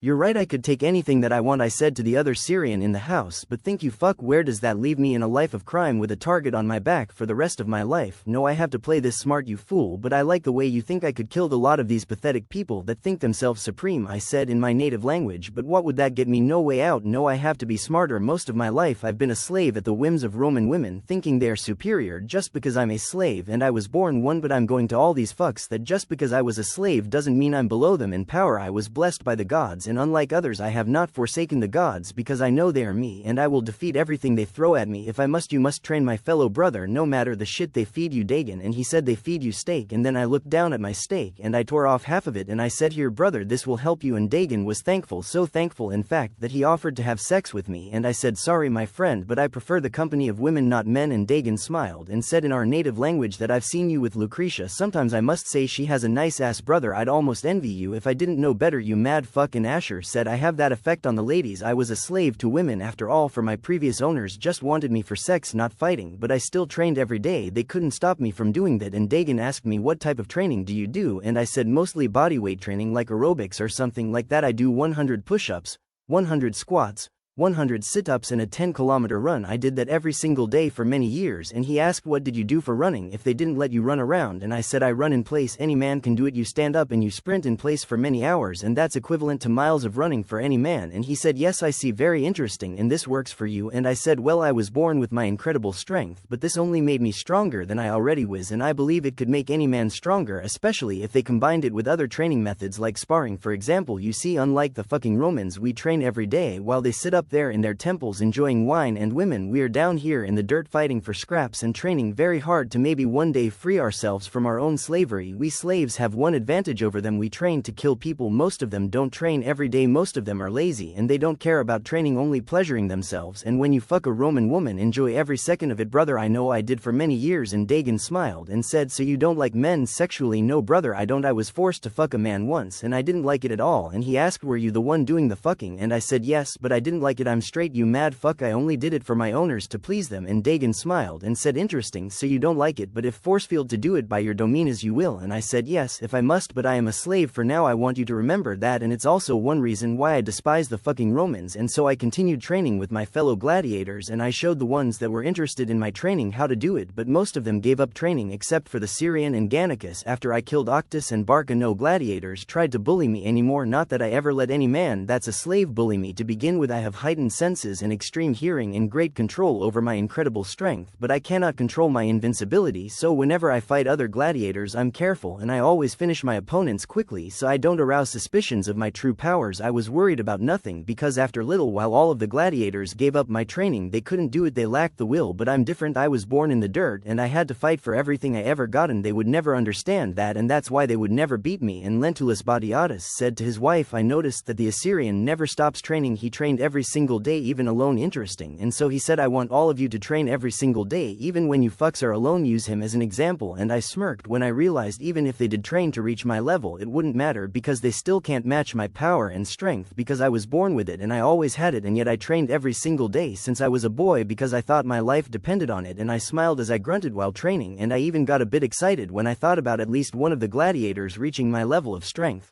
"You're right, I could take anything that I want," I said to the other Syrian in the house, "but think you fuck, where does that leave me in a life of crime with a target on my back for the rest of my life? No, I have to play this smart, you fool, but I like the way you think I could kill a lot of these pathetic people that think themselves supreme," I said in my native language, "but what would that get me? No way out. No, I have to be smarter. Most of my life I've been a slave at the whims of Roman women, thinking they are superior just because I'm a slave and I was born one, but I'm going to all these fucks that just because I was a slave doesn't mean I'm below them in power. I was blessed by the gods, and unlike others I have not forsaken the gods because I know they are me, and I will defeat everything they throw at me if I must. You must train my fellow brother no matter the shit they feed you, Dagon." And he said, "They feed you steak," and then I looked down at my steak and I tore off half of it and I said, "Here brother, this will help you." And Dagon was thankful, so thankful in fact that he offered to have sex with me, and I said, "Sorry my friend, but I prefer the company of women, not men." And Dagon smiled and said in our native language that, "I've seen you with Lucretia sometimes. I must say she has a nice ass, brother. I'd almost envy you if I didn't know better, you mad fuck." And Asher said, "I have that effect on the ladies. I was a slave to women after all, for my previous owners just wanted me for sex, not fighting, but I still trained every day. They couldn't stop me from doing that." And Dagon asked me, "What type of training do you do?" And I said, "Mostly bodyweight training, like aerobics or something like that. I do 100 push-ups, 100 squats, 100 sit-ups and a 10-kilometer run. I did that every single day for many years." And he asked, "What did you do for running if they didn't let you run around?" And I said, "I run in place. Any man can do it. You stand up and you sprint in place for many hours, and that's equivalent to miles of running for any man." And he said, "Yes, I see, very interesting, and this works for you." And I said, "Well, I was born with my incredible strength, but this only made me stronger than I already was, and I believe it could make any man stronger, especially if they combined it with other training methods like sparring, for example. You see, unlike the fucking Romans, we train every day while they sit up there in their temples enjoying wine and women. We're down here in the dirt fighting for scraps and training very hard to maybe one day free ourselves from our own slavery. We slaves have one advantage over them: we train to kill people. Most of them don't train every day. Most of them are lazy and they don't care about training, only pleasuring themselves. And when you fuck a Roman woman, enjoy every second of it, brother." "I know, I did for many years." And Dagon smiled and said, "So you don't like men sexually?" "No brother, I don't. I was forced to fuck a man once and I didn't like it at all." And he asked, "Were you the one doing the fucking?" And I said, "Yes, but I didn't like it. I'm straight, you mad fuck. I only did it for my owners to please them." And Dagon smiled and said, "Interesting, so you don't like it, but if force-field to do it by your dominas you will." And I said, "Yes, if I must, but I am a slave for now. I want you to remember that, and it's also one reason why I despise the fucking Romans." And so I continued training with my fellow gladiators, and I showed the ones that were interested in my training how to do it, but most of them gave up training except for the Syrian and Gannicus after I killed Octus and Barca. No gladiators tried to bully me anymore, not that I ever let any man that's a slave bully me to begin with. I have heightened senses and extreme hearing and great control over my incredible strength, but I cannot control my invincibility, so whenever I fight other gladiators I'm careful and I always finish my opponents quickly so I don't arouse suspicions of my true powers. I was worried about nothing because after little while all of the gladiators gave up my training. They couldn't do it, they lacked the will, but I'm different. I was born in the dirt and I had to fight for everything I ever got, and they would never understand that, and that's why they would never beat me." And Lentulus Batiatus said to his wife, "I noticed that the Assyrian never stops training. He trained every single day, even alone. Interesting." And so he said, "I want all of you to train every single day, even when you fucks are alone. Use him as an example." And I smirked when I realized even if they did train to reach my level it wouldn't matter because they still can't match my power and strength because I was born with it and I always had it, and yet I trained every single day since I was a boy because I thought my life depended on it. And I smiled as I grunted while training, and I even got a bit excited when I thought about at least one of the gladiators reaching my level of strength.